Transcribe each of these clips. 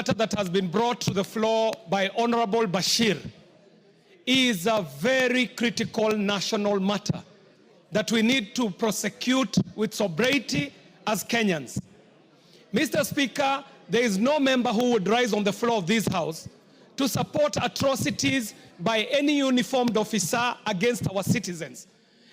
matter that has been brought to the floor by Honorable Bashir is a very critical national matter that we need to prosecute with sobriety as Kenyans. Mr. Speaker, there is no member who would rise on the floor of this House to support atrocities by any uniformed officer against our citizens.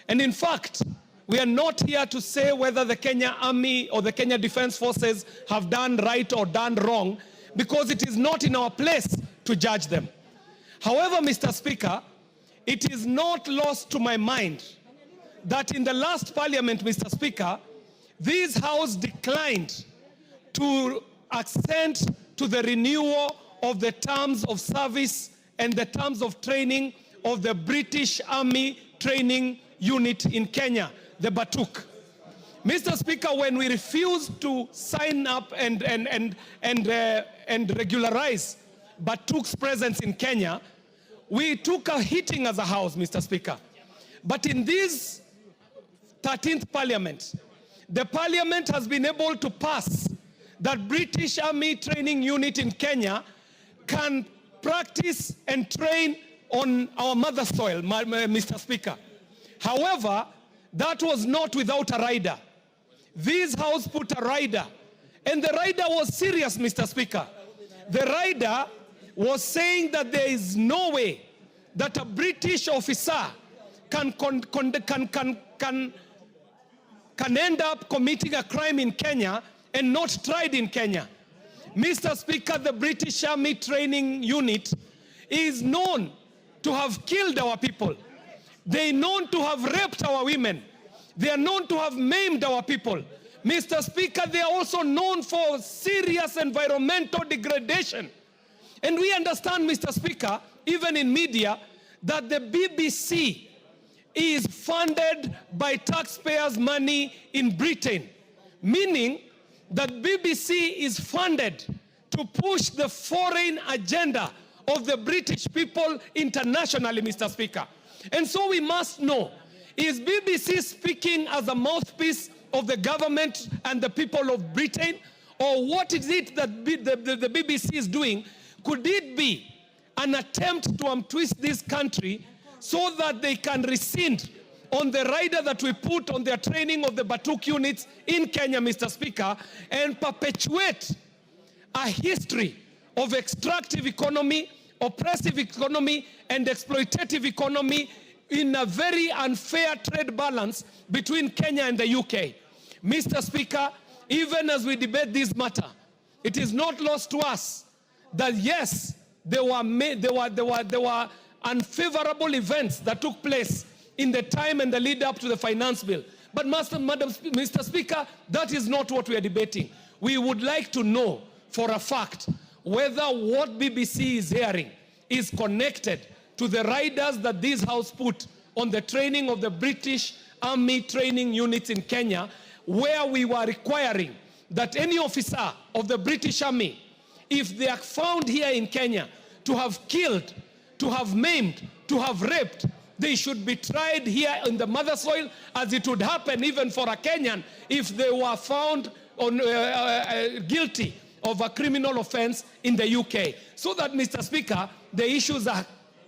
And in fact, we are not here to say whether the Kenya Army or the Kenya Defense Forces have done right or done wrong, because it is not in our place to judge them. However, Mr. Speaker, it is not lost to my mind that in the last parliament, Mr. Speaker, this House declined to assent to the renewal of the terms of service and the terms of training of the British Army Training Unit in Kenya, the Batuk. Mr. Speaker, when we refused to sign up and regularize Batuk's presence in Kenya, we took a hitting as a House, Mr. Speaker. But in this 13th Parliament, the Parliament has been able to pass that British Army Training Unit in Kenya can practice and train on our mother soil, Mr. Speaker. However, that was not without a rider. This House put a rider, and the rider was serious, Mr. Speaker. The rider was saying that there is no way that a British officer can end up committing a crime in Kenya and not tried in Kenya. Mr. Speaker, the British Army Training Unit is known to have killed our people. They are known to have raped our women. They are known to have maimed our people. Mr. Speaker, they are also known for serious environmental degradation. And we understand, Mr. Speaker, even in media, that the BBC is funded by taxpayers' money in Britain, meaning that BBC is funded to push the foreign agenda of the British people internationally, Mr. Speaker. And so we must know, is BBC speaking as a mouthpiece of the government and the people of Britain? Or what is it that the BBC is doing? Could it be an attempt to untwist this country so that they can rescind on the rider that we put on their training of the Batuk units in Kenya, Mr. Speaker, and perpetuate a history of extractive economy, oppressive economy, and exploitative economy in a very unfair trade balance between Kenya and the UK. Mr. Speaker, even as we debate this matter, it is not lost to us that yes, there were unfavorable events that took place in the time and the lead up to the finance bill. But Mr. Speaker, that is not what we are debating. We would like to know for a fact whether what BBC is hearing is connected to the riders that this House put on the training of the British Army Training Units in Kenya, where we were requiring that any officer of the British Army, if they are found here in Kenya to have killed, to have maimed, to have raped, they should be tried here in the mother soil, as it would happen even for a Kenyan if they were found on, guilty of a criminal offense in the UK. So that, Mr. Speaker, the issues are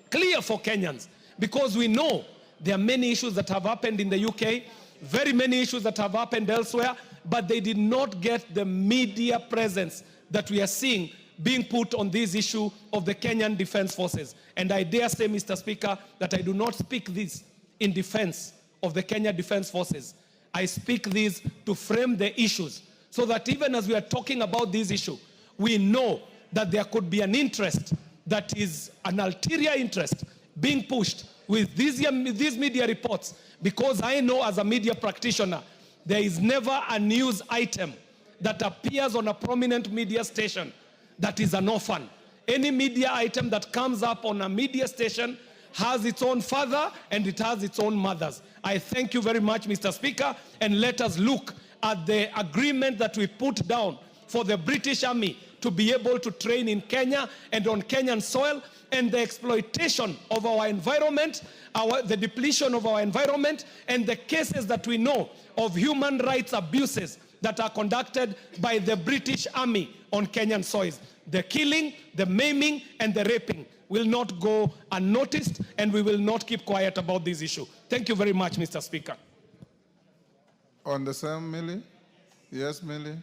clear for Kenyans, because we know there are many issues that have happened in the UK, very many issues that have happened elsewhere, but they did not get the media presence that we are seeing being put on this issue of the Kenyan Defense Forces. And I dare say, Mr. Speaker, that I do not speak this in defense of the Kenya Defense Forces. I speak this to frame the issues, so that even as we are talking about this issue, we know that there could be an interest that is an ulterior interest being pushed with these media reports, because I know as a media practitioner, there is never a news item that appears on a prominent media station that is an orphan. Any media item that comes up on a media station has its own father and it has its own mothers. I thank you very much, Mr. Speaker, and let us look at the agreement that we put down for the British Army to be able to train in Kenya and on Kenyan soil, and the exploitation of our environment, the depletion of our environment, and the cases that we know of human rights abuses that are conducted by the British Army on Kenyan soils. The killing, the maiming, and the raping will not go unnoticed, and we will not keep quiet about this issue. Thank you very much, Mr. Speaker. On the same, Millie? Yes, Millie?